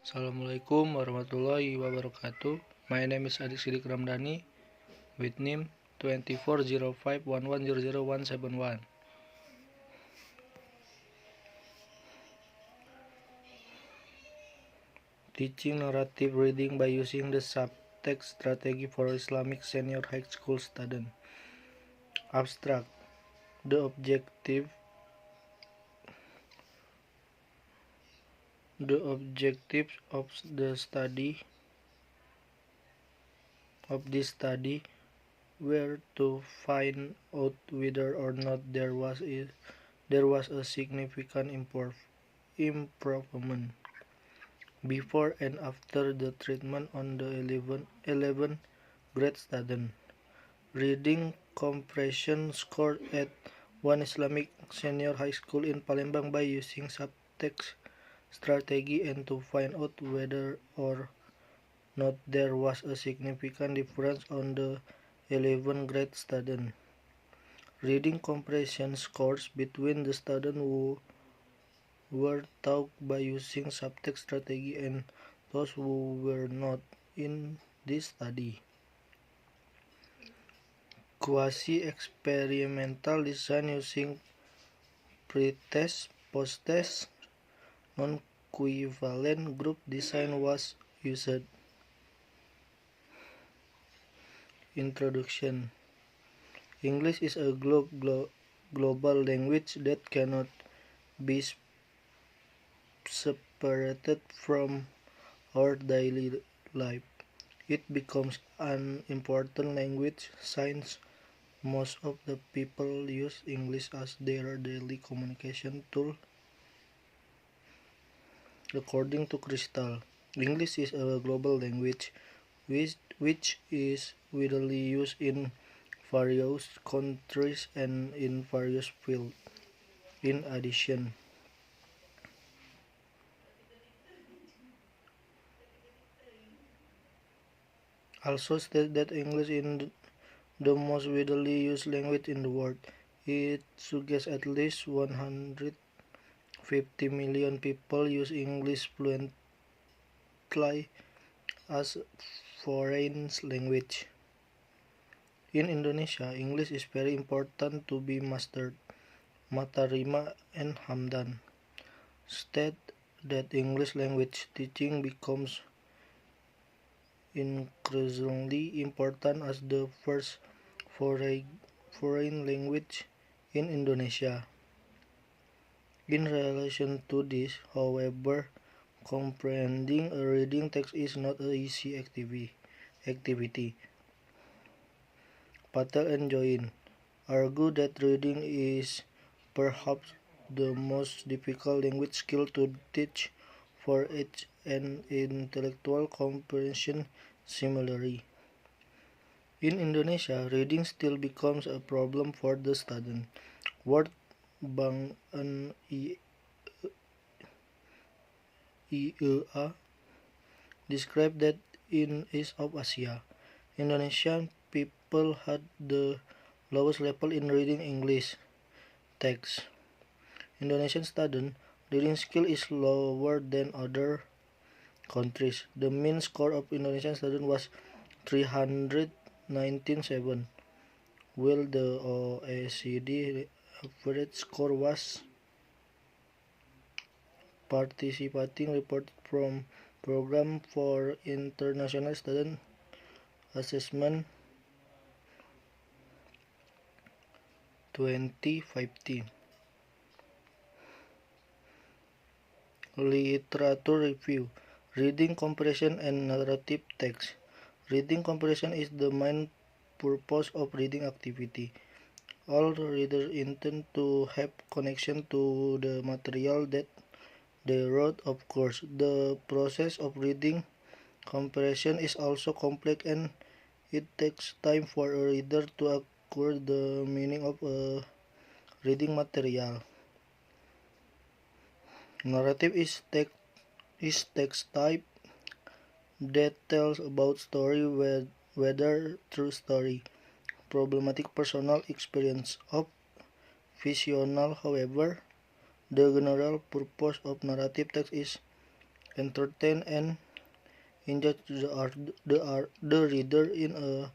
Assalamualaikum warahmatullahi wabarakatuh. My name is Adik Sidik Ramdhani with NIM 240511000171. Teaching narrative reading by using the subtext strategy for Islamic senior high school student. Abstract. The objectives of this study were to find out whether or not there was a significant improvement before and after the treatment on the 11th grade student. Reading comprehension scored at one Islamic senior high school in Palembang by using subtext strategy and to find out whether or not there was a significant difference on the 11th grade student. Reading comprehension scores between the students who were taught by using subtext strategy and those who were not in this study. Quasi-experimental design using pre-test, post-test, non-equivalent group design was used. Introduction. English is a global language that cannot be separated from our daily life. It becomes an important language since most of the people use English as their daily communication tool. According to Crystal, English is a global language which is widely used in various countries and in various fields. In addition, also state that English is the most widely used language in the world. It suggests at least 150 million people use English fluently as foreign language. In Indonesia, English is very important to be mastered. Matarima and Hamdan state that English language teaching becomes increasingly important as the first foreign language in Indonesia. In relation to this, however, comprehending a reading text is not an easy activity. Patel and Join argue that reading is perhaps the most difficult language skill to teach for age and intellectual comprehension similarly. In Indonesia, reading still becomes a problem for the student. World Bank and IEA described that in East of Asia, Indonesian people had the lowest level in reading English text. Indonesian student reading skill is lower than other countries. The mean score of Indonesian student was 397, while the OECD average score was. Participating report from Program for International Student Assessment 2015. Literature review. Reading comprehension and narrative text. Reading comprehension is the main purpose of reading activity. All readers intend to have connection to the material that they wrote. Of course, the process of reading comprehension is also complex and it takes time for a reader to acquire the meaning of a reading material. Narrative is text type that tells about story, whether true story, problematic personal experience of fictional. However, the general purpose of narrative text is entertain and engage the reader in a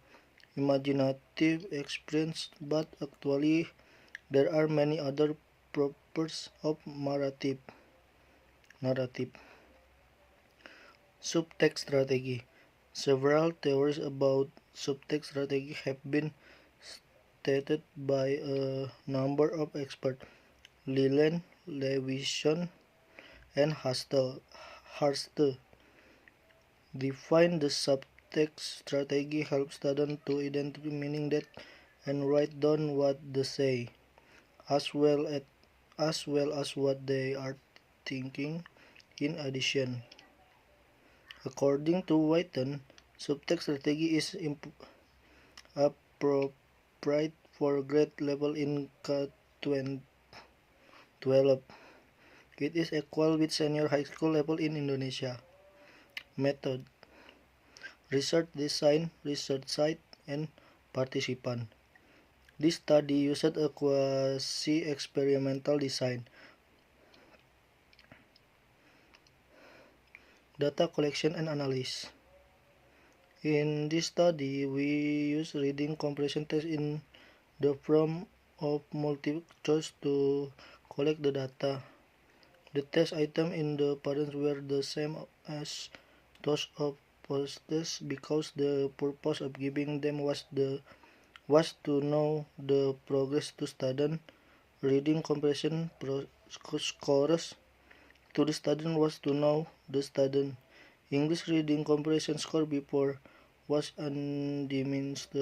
imaginative experience, but actually there are many other purposes of narrative. Subtext strategy. Several theories about subtext strategy have been stated by a number of experts. Leland, Lewison, and Harster define the subtext strategy helps students to identify meaning that and write down what they say, as well as what they are thinking. In addition, according to Whiten, subtext strategy is appropriate for grade level in K-12. It is equal with senior high school level in Indonesia. Method: research design, research site, and participant. This study used a quasi-experimental design. Data collection and analysis. In this study, we use reading comprehension tests in the form of multiple choice to collect the data. The test items in the parents were the same as those of post tests because the purpose of giving them was to know the progress to student. Reading comprehension scores to the student was to know the student. English reading comprehension score before was undiminished